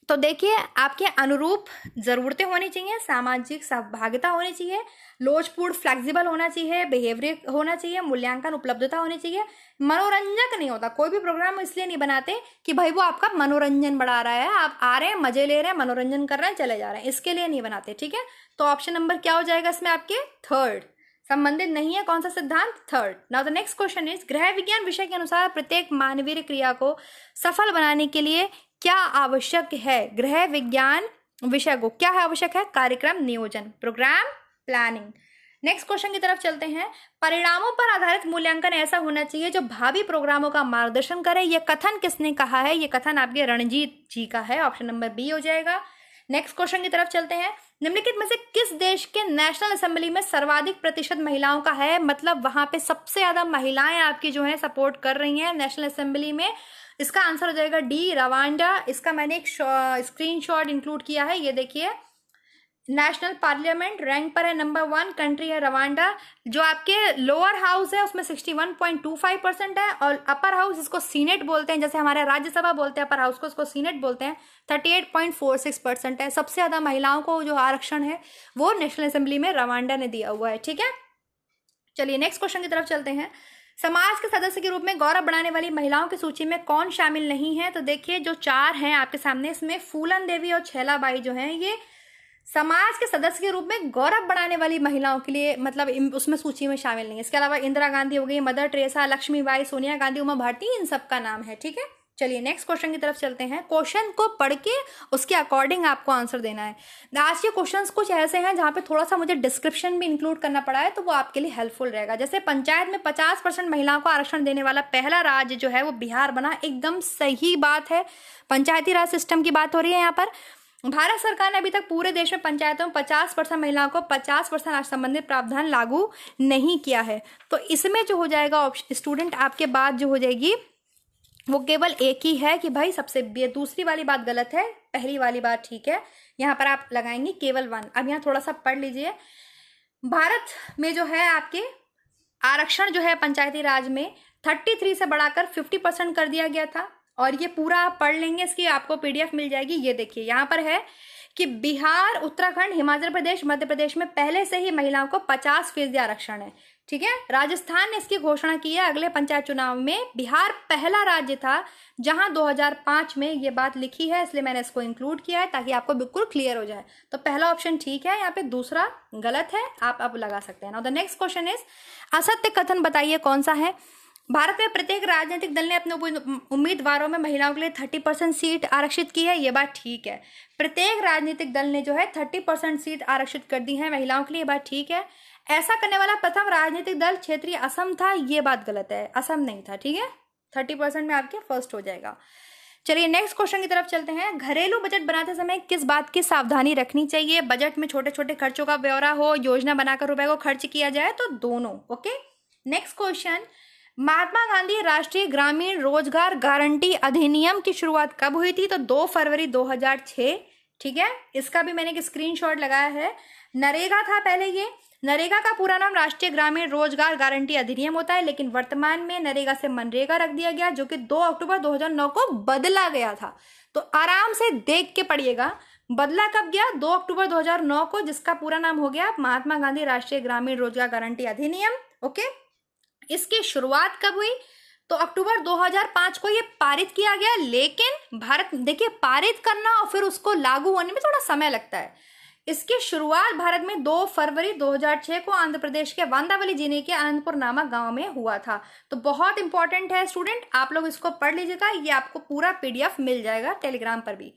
तो देखिए आपके अनुरूप जरूरतें होनी चाहिए, सामाजिक सहभागिता होनी चाहिए, लोचपूर्ण फ्लेक्सिबल होना चाहिए, बिहेवियर होना चाहिए, मूल्यांकन उपलब्धता होनी चाहिए। मनोरंजक नहीं होता कोई भी प्रोग्राम, इसलिए नहीं बनाते कि भाई वो आपका मनोरंजन बढ़ा रहा है, आप आ रहे हैं मजे ले रहे हैं, मनोरंजन कर रहे हैं, चले जा रहे हैं, इसके लिए नहीं बनाते, ठीक है। तो ऑप्शन नंबर क्या हो जाएगा इसमें आपके? 3rd, संबंधित नहीं है। कौन सा सिद्धांत? 3rd। Now the next question is, गृह विज्ञान विषय के अनुसार प्रत्येक मानवीय क्रिया को सफल बनाने के लिए क्या आवश्यक है? गृह विज्ञान विषय को क्या है आवश्यक है? कार्यक्रम नियोजन, प्रोग्राम प्लानिंग। नेक्स्ट क्वेश्चन की तरफ चलते हैं। परिणामों पर आधारित मूल्यांकन ऐसा होना चाहिए जो भावी प्रोग्रामों का मार्गदर्शन करे। यह कथन किसने कहा है? यह कथन आपके रणजीत जी का है, ऑप्शन नंबर बी हो जाएगा। नेक्स्ट क्वेश्चन की तरफ चलते हैं। निम्नलिखित में से किस देश के नेशनल असेंबली में सर्वाधिक प्रतिशत महिलाओं का है? मतलब वहां पे सबसे ज्यादा महिलाएं आपकी जो है सपोर्ट कर रही हैं नेशनल असेंबली में। इसका आंसर हो जाएगा डी, रवांडा। इसका मैंने एक स्क्रीनशॉट इंक्लूड किया है, ये देखिए। नेशनल पार्लियामेंट रैंक पर है नंबर 1, कंट्री है रवांडा। जो आपके लोअर हाउस है उसमें 61.25% है, और अपर हाउस इसको सीनेट बोलते हैं, जैसे हमारे राज्यसभा बोलते हैं अपर हाउस को, उसको सीनेट बोलते हैं, 38.46% है। सबसे ज्यादा महिलाओं को जो आरक्षण है वो नेशनल असेंबली में रवांडा ने दिया हुआ है, ठीक है। चलिए नेक्स्ट क्वेश्चन की तरफ चलते हैं। समाज के सदस्य के रूप में गौरव बढ़ाने वाली महिलाओं की सूची में कौन शामिल नहीं है? तो देखिए जो 4 हैं आपके सामने, इसमें फूलन देवी और छैलाबाई जो हैं ये समाज के सदस्य के रूप में गौरव बढ़ाने वाली महिलाओं के लिए मतलब उसमें सूची में शामिल नहीं है। इसके अलावा इंदिरा गांधी हो गई, मदर टेरेसा, लक्ष्मीबाई, सोनिया गांधी, उमा भारती, इन सब का नाम है, ठीक है। चलिए नेक्स्ट क्वेश्चन की तरफ चलते हैं। क्वेश्चन को पढ़ के उसके अकॉर्डिंग आपको आंसर देना है। आज के क्वेश्चंस कुछ ऐसे हैं जहां पे थोड़ा सा मुझे डिस्क्रिप्शन भी इंक्लूड करना पड़ा है, तो वो आपके लिए हेल्पफुल रहेगा। जैसे पंचायत में 50% महिलाओं को आरक्षण देने वाला पहला राज्य जो है वो बिहार बना, एकदम सही बात है। पंचायती राज सिस्टम की बात हो रही है यहाँ पर। भारत सरकार ने अभी तक पूरे देश में पंचायतों में 50% महिलाओं को 50% आरक्षण संबंधित प्रावधान लागू नहीं किया है। तो इसमें जो हो जाएगा ऑप्शन स्टूडेंट आपके बात जो हो जाएगी वो केवल एक ही है कि भाई सबसे दूसरी वाली बात गलत है, पहली वाली बात ठीक है। यहाँ पर आप लगाएंगे केवल 1। अब यहाँ थोड़ा सा पढ़ लीजिए। भारत में जो है आपके आरक्षण जो है पंचायती राज में 33 से बढ़ाकर 50% कर दिया गया था। और ये पूरा आप पढ़ लेंगे, इसकी आपको पीडीएफ मिल जाएगी। ये देखिए यहाँ पर है कि बिहार, उत्तराखंड, हिमाचल प्रदेश, मध्य प्रदेश में पहले से ही महिलाओं को 50% आरक्षण है। ठीक है, राजस्थान ने इसकी घोषणा की है अगले पंचायत चुनाव में। बिहार पहला राज्य था जहां 2005 में ये बात लिखी है, इसलिए मैंने इसको इंक्लूड किया है ताकि आपको बिल्कुल क्लियर हो जाए। तो पहला ऑप्शन ठीक है, यहाँ पे दूसरा गलत है, आप अब लगा सकते हैं। Now the next question is, असत्य कथन बताइए कौन सा है। भारत में प्रत्येक राजनीतिक दल ने अपने उम्मीदवारों में महिलाओं के लिए 30% सीट आरक्षित की है। ये बात ठीक है, प्रत्येक राजनीतिक दल ने जो है 30% सीट आरक्षित कर दी है महिलाओं के लिए, ये बात ठीक है। ऐसा करने वाला प्रथम राजनीतिक दल क्षेत्रीय असम था, ये बात गलत है, असम नहीं था। ठीक है, 30% में आपके फर्स्ट हो जाएगा। चलिए नेक्स्ट क्वेश्चन की तरफ चलते हैं। घरेलू बजट बनाते समय किस बात की सावधानी रखनी चाहिए। बजट में छोटे छोटे खर्चों का ब्यौरा हो, योजना बनाकर रुपए को खर्च किया जाए, तो दोनों। Okay, next question, Mahatma Gandhi राष्ट्रीय ग्रामीण रोजगार गारंटी अधिनियम की शुरुआत कब हुई थी। तो 2 फरवरी 2006। ठीक है, इसका भी मैंने एक स्क्रीनशॉट लगाया है। नरेगा था पहले, ये नरेगा का पूरा नाम राष्ट्रीय ग्रामीण रोजगार गारंटी अधिनियम होता है, लेकिन वर्तमान में नरेगा से मनरेगा रख दिया गया, जो कि 2 अक्टूबर 2009 को बदला गया था। तो आराम से देख के पढ़िएगा, बदला कब गया, 2 अक्टूबर 2009 को, जिसका पूरा नाम हो गया महात्मा गांधी राष्ट्रीय ग्रामीण रोजगार गारंटी अधिनियम। ओके, इसकी शुरुआत कब हुई, तो अक्टूबर 2005 को ये पारित किया गया। लेकिन भारत, देखिए पारित करना और फिर उसको लागू होने में थोड़ा समय लगता है। इसकी शुरुआत भारत में 2 फरवरी 2006 को आंध्र प्रदेश के वांदावली जिले के अनंतपुर नामक गांव में हुआ था। तो बहुत इंपॉर्टेंट है स्टूडेंट, आप लोग इसको पढ़ लीजिएगा, ये आपको पूरा पीडीएफ मिल जाएगा टेलीग्राम पर भी।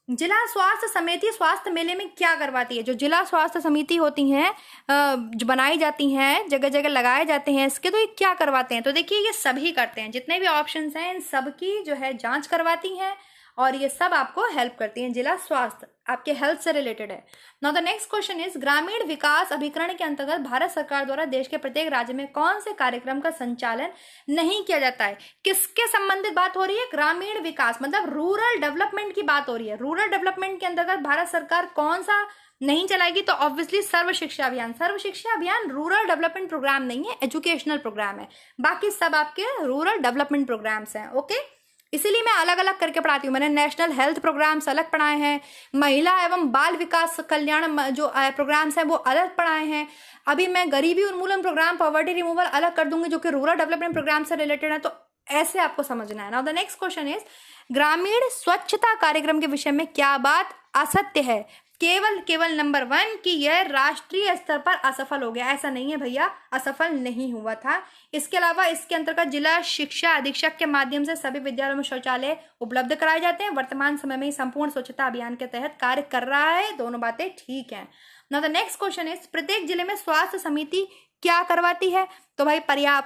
जिला स्वास्थ्य समिति स्वास्थ्य मेले में क्या करवाती है। जो जिला स्वास्थ्य समिति होती हैं, जो बनाई जाती हैं, जगह जगह लगाए जाते हैं इसके, तो ये क्या करवाते हैं। तो देखिए ये सभी करते हैं, जितने भी ऑप्शंस हैं इन सब की जो है जांच करवाती हैं, और ये सब आपको हेल्प करती हैं। जिला स्वास्थ्य आपके हेल्थ से रिलेटेड है। Now the next question is, ग्रामीण विकास अभिकरण के अंतर्गत भारत सरकार द्वारा देश के प्रत्येक राज्य में कौन से कार्यक्रम का संचालन नहीं किया जाता है। किसके संबंधित बात हो रही है, ग्रामीण विकास मतलब रूरल डेवलपमेंट की बात हो रही है। रूरल डेवलपमेंट के अंतर्गत भारत सरकार कौन सा नहीं चलाएगी, तो ऑब्वियसली सर्व शिक्षा अभियान। सर्व शिक्षा अभियान रूरल डेवलपमेंट प्रोग्राम नहीं है, एजुकेशनल प्रोग्राम है। बाकी सब आपके रूरल डेवलपमेंट प्रोग्राम्स हैं। ओके, इसीलिए मैं अलग अलग करके पढ़ाती हूँ। मैंने नेशनल हेल्थ प्रोग्राम्स अलग पढ़ाए हैं, महिला एवं बाल विकास कल्याण जो प्रोग्राम्स हैं वो अलग पढ़ाए हैं। अभी मैं गरीबी उन्मूलन प्रोग्राम, पॉवर्टी रिमूवल अलग कर दूंगी, जो कि रूरल डेवलपमेंट प्रोग्राम से रिलेटेड है। तो ऐसे आपको समझना है। Now the next question is, ग्रामीण स्वच्छता कार्यक्रम के विषय में क्या बात असत्य है। केवल नंबर 1 कि यह राष्ट्रीय स्तर पर असफल हो गया। ऐसा नहीं है भैया, असफल नहीं हुआ था। इसके अलावा इसके अंतर्गत जिला शिक्षा अधीक्षक के माध्यम से सभी विद्यालयों में शौचालय उपलब्ध कराए जाते हैं। वर्तमान समय में संपूर्ण स्वच्छता अभियान के तहत कार्य कर रहा है। दोनों बातें ठीक हैं। Now the next question is, प्रत्येक जिले में स्वास्थ्य समिति क्या करवाती है। तो भाई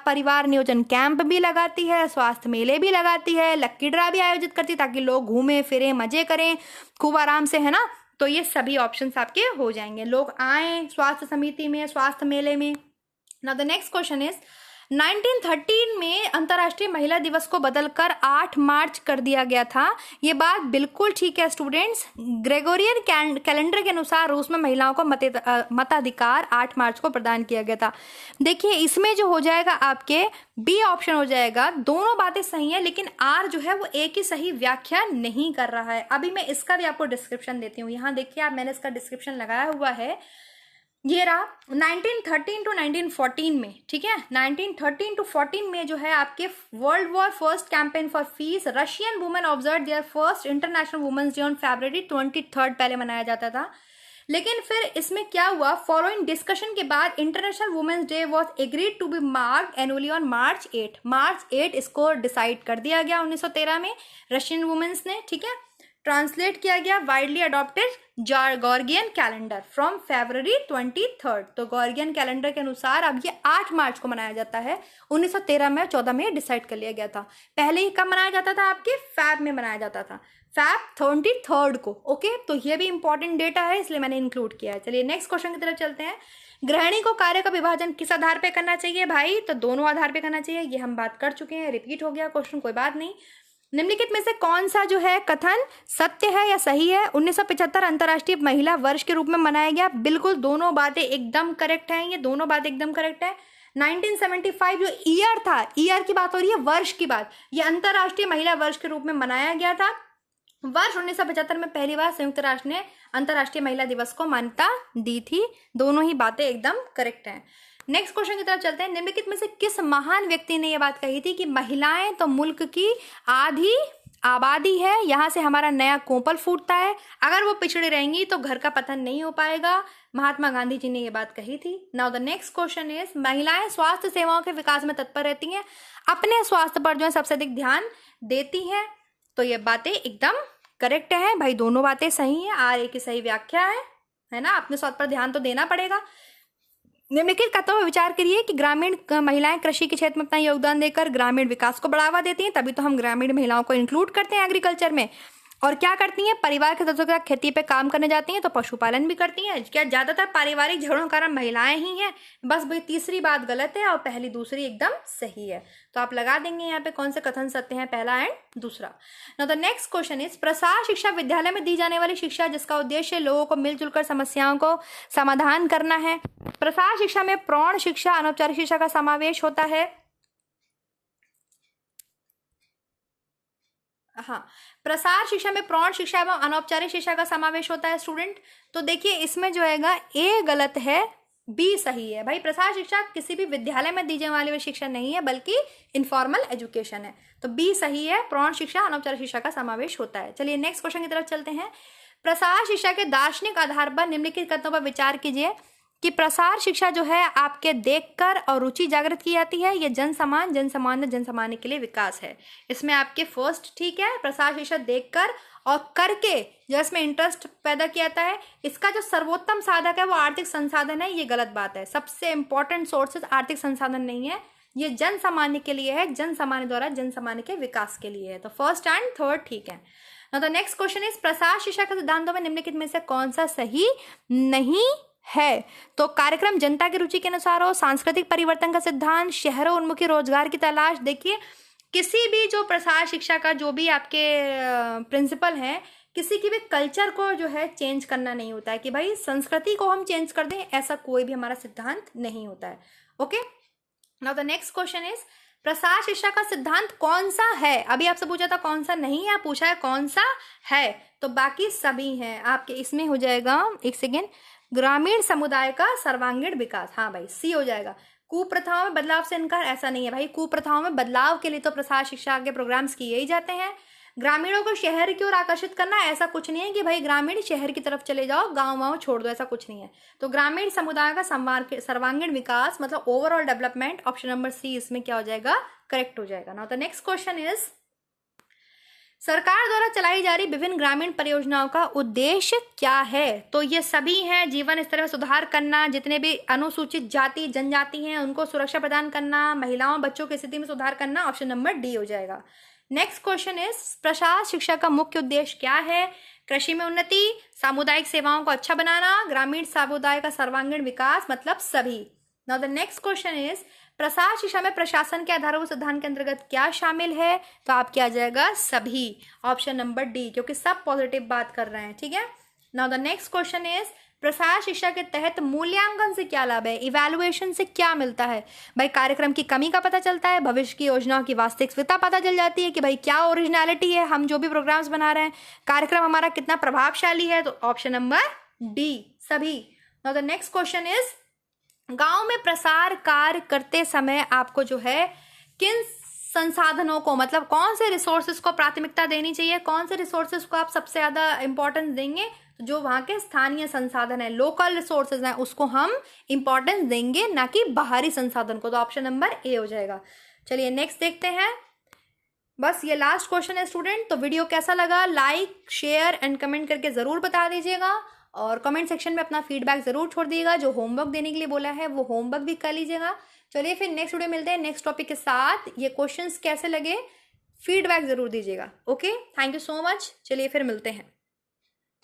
परिवार नियोजन कैंप भी लगाती है, स्वास्थ्य मेले भी लगाती है, लक्की ड्रा भी आयोजित करती है ताकि लोग घूमे फिरे मजे करें खूब आराम से, है ना। तो ये सभी ऑप्शंस आपके हो जाएंगे, लोग आए स्वास्थ्य समिति में, स्वास्थ्य मेले में। Now the next question is, 1913 में अंतर्राष्ट्रीय महिला दिवस को बदलकर 8 मार्च कर दिया गया था। ये बात बिल्कुल ठीक है स्टूडेंट्स। ग्रेगोरियन कैलेंडर के अनुसार रूस में महिलाओं को मताधिकार 8 मार्च को प्रदान किया गया था। देखिए इसमें जो हो जाएगा आपके बी ऑप्शन हो जाएगा। दोनों बातें सही है, लेकिन आर जो है वो एक ही सही व्याख्या नहीं कर रहा है। अभी मैं इसका भी आपको डिस्क्रिप्शन देती हूँ। यहाँ देखिए आप, मैंने इसका डिस्क्रिप्शन लगाया हुआ है, ये रहा। 1913 टू 1914 में, ठीक है, 1913 टू 14 में जो है आपके world war first campaign for peace, Russian women observe their first international women's day on February 23 पहले मनाया जाता था। लेकिन फिर इसमें क्या हुआ, फॉलोइंग डिस्कशन के बाद international women's day was agreed to be marked annually on March 8 इसको डिसाइड कर दिया गया 1913 में रशियन वुमेन्स ने, ठीक है। ट्रांसलेट किया गया वाइडली अडॉप्टेड गॉर्गियन कैलेंडर फ्रॉम फरवरी 23। तो गॉर्गियन कैलेंडर के अनुसार अब ये 8 मार्च को मनाया जाता है। 1913 में 14 में डिसाइड कर लिया गया था। पहले ही कब मनाया जाता था, आपके फैब में मनाया जाता था, फैब 23 को। ओके, तो ये भी इंपॉर्टेंट डेटा है, इसलिए मैंने इंक्लूड किया है। चलिए नेक्स्ट क्वेश्चन की तरफ चलते हैं। गृहिणी को कार्य का विभाजन किस आधार पे करना चाहिए भाई, तो दोनों आधार पे करना चाहिए। ये हम बात कर चुके हैं, रिपीट हो गया क्वेश्चन, कोई बात नहीं। निम्नलिखित में से कौन सा जो है कथन सत्य है या सही है? 1975 अंतर्राष्ट्रीय महिला वर्ष के रूप में मनाया गया। बिल्कुल दोनों बातें एकदम करेक्ट हैं, ये दोनों बातें एकदम करेक्ट है। 1975 जो ईयर था, ईयर की बात हो रही है, वर्ष की बात, ये अंतर्राष्ट्रीय महिला वर्ष के रूप में मनाया गया था। वर्ष 1975 में पहली बार संयुक्त राष्ट्र ने अंतर्राष्ट्रीय महिला दिवस को मान्यता दी थी। दोनों ही बातें एकदम करेक्ट हैं। नेक्स्ट क्वेश्चन की तरफ चलते हैं। निम्नलिखित में से किस महान व्यक्ति ने यह बात कही थी कि महिलाएं तो मुल्क की आधी आबादी है, यहाँ से हमारा नया कोपल फूटता है, अगर वो पिछड़ी रहेंगी तो घर का पतन नहीं हो पाएगा। महात्मा गांधी जी ने ये बात कही थी। Now the next question is, महिलाएं स्वास्थ्य सेवाओं के विकास में तत्पर रहती हैं, अपने स्वास्थ्य पर जो है सबसे अधिक ध्यान देती हैं। तो ये बातें एकदम करेक्ट है भाई, दोनों बातें सही है। आर की सही व्याख्या है ना, अपने स्वास्थ्य पर ध्यान तो देना पड़ेगा। निम्नलिखित कथनों पर विचार करिए कि ग्रामीण महिलाएं कृषि के क्षेत्र में अपना योगदान देकर ग्रामीण विकास को बढ़ावा देती हैं, तभी तो हम ग्रामीण महिलाओं को इंक्लूड करते हैं एग्रीकल्चर में। और क्या करती हैं? परिवार के सदस्यों के साथ खेती पे काम करने जाती हैं, तो पशुपालन भी करती हैं। क्या ज्यादातर पारिवारिक झगड़ों का कारण महिलाएं ही हैं? बस भाई तीसरी बात गलत है और पहली दूसरी एकदम सही है। तो आप लगा देंगे यहाँ पे कौन से कथन सत्य हैं, पहला एंड दूसरा। Now the next question is, प्रसार शिक्षा विद्यालय में दी जाने वाली शिक्षा जिसका उद्देश्य लोगों को मिलजुल कर समस्याओं को समाधान करना है। प्रसार शिक्षा में प्रौढ़ शिक्षा, अनौपचारिक शिक्षा का समावेश होता है। हाँ, प्रसार शिक्षा में प्रौढ़ शिक्षा एवं अनौपचारिक शिक्षा का समावेश होता है स्टूडेंट। तो देखिए इसमें जो है ए गलत है, बी सही है। भाई प्रसार शिक्षा किसी भी विद्यालय में दी जाने वाली शिक्षा नहीं है, बल्कि इनफॉर्मल एजुकेशन है। तो बी सही है, प्रौढ़ शिक्षा अनौपचारिक शिक्षा का समावेश होता है। चलिए नेक्स्ट क्वेश्चन की तरफ चलते हैं। प्रसार शिक्षा के दार्शनिक आधार पर निम्नलिखित कथनों पर विचार कीजिए कि प्रसार शिक्षा जो है आपके देखकर और रुचि जागृत की जाती है, ये जन सामान्य के लिए विकास है। इसमें आपके फर्स्ट ठीक है, प्रसार शिक्षा देखकर और करके जो इसमें इंटरेस्ट पैदा किया जाता है। इसका जो सर्वोत्तम साधक है वो आर्थिक संसाधन है, ये गलत बात है। सबसे इंपॉर्टेंट सोर्सेज आर्थिक संसाधन नहीं है, ये जन सामान्य के लिए है, जन सामान्य द्वारा जन सामान्य के विकास के लिए है। तो फर्स्ट एंड थर्ड ठीक है। Now the next question is, प्रसार शिक्षा के सिद्धांतों में निम्नलिखित में से कौन सा सही नहीं है? तो कार्यक्रम जनता की रुचि के अनुसार हो, सांस्कृतिक परिवर्तन का सिद्धांत, शहरों उन्मुखी रोजगार की तलाश। देखिए किसी भी जो प्रसार शिक्षा का जो भी आपके प्रिंसिपल है, किसी की भी कल्चर को जो है चेंज करना नहीं होता है कि भाई संस्कृति को हम चेंज कर दें, ऐसा कोई भी हमारा सिद्धांत नहीं होता है। Okay, now the next question is, प्रसार शिक्षा का सिद्धांत कौन सा है? अभी आपसे पूछा था कौन सा नहीं है, पूछा है कौन सा है, तो बाकी सभी हैं आपके। इसमें हो जाएगा, एक सेकेंड, ग्रामीण समुदाय का सर्वांगीण विकास। हाँ भाई सी हो जाएगा। कुप्रथाओं में बदलाव से इनकार, ऐसा नहीं है भाई, कुप्रथाओं में बदलाव के लिए तो प्रसार शिक्षा के प्रोग्राम्स किए ही जाते हैं। ग्रामीणों को शहर की ओर आकर्षित करना, ऐसा कुछ नहीं है कि भाई ग्रामीण शहर की तरफ चले जाओ, गाँव वाँव छोड़ दो, ऐसा कुछ नहीं है। तो ग्रामीण समुदाय का सर्वांगीण विकास मतलब overall development, option number C इसमें क्या हो जाएगा, करेक्ट हो जाएगा। Now the next question is, सरकार द्वारा चलाई जा रही विभिन्न ग्रामीण परियोजनाओं का उद्देश्य क्या है? तो ये सभी हैं, जीवन स्तर में सुधार करना, जितने भी अनुसूचित जाति जनजाति हैं उनको सुरक्षा प्रदान करना, महिलाओं बच्चों की स्थिति में सुधार करना, ऑप्शन नंबर डी हो जाएगा। नेक्स्ट क्वेश्चन इज, प्रसार शिक्षा का मुख्य उद्देश्य क्या है? कृषि में उन्नति, सामुदायिक सेवाओं को अच्छा बनाना, ग्रामीण समुदाय का सर्वांगीण विकास, मतलब सभी। Now the next question is, प्रसार शिक्षा में प्रशासन के आधारभूत सिद्धांत के अंतर्गत क्या शामिल है? तो आप क्या आ जाएगा, सभी, ऑप्शन नंबर डी, क्योंकि सब पॉजिटिव बात कर रहे हैं। ठीक है। Now the next question is, प्रसार शिक्षा के तहत मूल्यांकन से क्या लाभ है? इवैल्यूएशन से क्या मिलता है? भाई कार्यक्रम की कमी का पता चलता है, भविष्य की योजनाओं की वास्तविकता पता चल जाती है कि भाई क्या ओरिजिनलिटी है, हम जो भी प्रोग्राम्स बना रहे हैं, कार्यक्रम हमारा कितना प्रभावशाली है, तो ऑप्शन नंबर डी, सभी। Now the next question is, गांव में प्रसार कार्य करते समय आपको जो है किन संसाधनों को, मतलब कौन से रिसोर्सेज को प्राथमिकता देनी चाहिए, कौन से रिसोर्सेज को आप सबसे ज्यादा इंपॉर्टेंस देंगे? तो जो वहां के स्थानीय संसाधन है, लोकल रिसोर्सेज हैं, उसको हम इंपॉर्टेंस देंगे, ना कि बाहरी संसाधन को। तो ऑप्शन नंबर ए हो जाएगा। चलिए नेक्स्ट देखते हैं। बस ये लास्ट क्वेश्चन है स्टूडेंट। तो वीडियो कैसा लगा, लाइक शेयर एंड कमेंट करके जरूर बता दीजिएगा, और कमेंट सेक्शन में अपना फीडबैक जरूर छोड़ दीजिएगा। जो होमवर्क देने के लिए बोला है वो होमवर्क भी कर लीजिएगा। चलिए फिर नेक्स्ट वीडियो मिलते हैं नेक्स्ट टॉपिक के साथ। ये क्वेश्चंस कैसे लगे फीडबैक जरूर दीजिएगा। Okay, thank you so much. चलिए फिर मिलते हैं।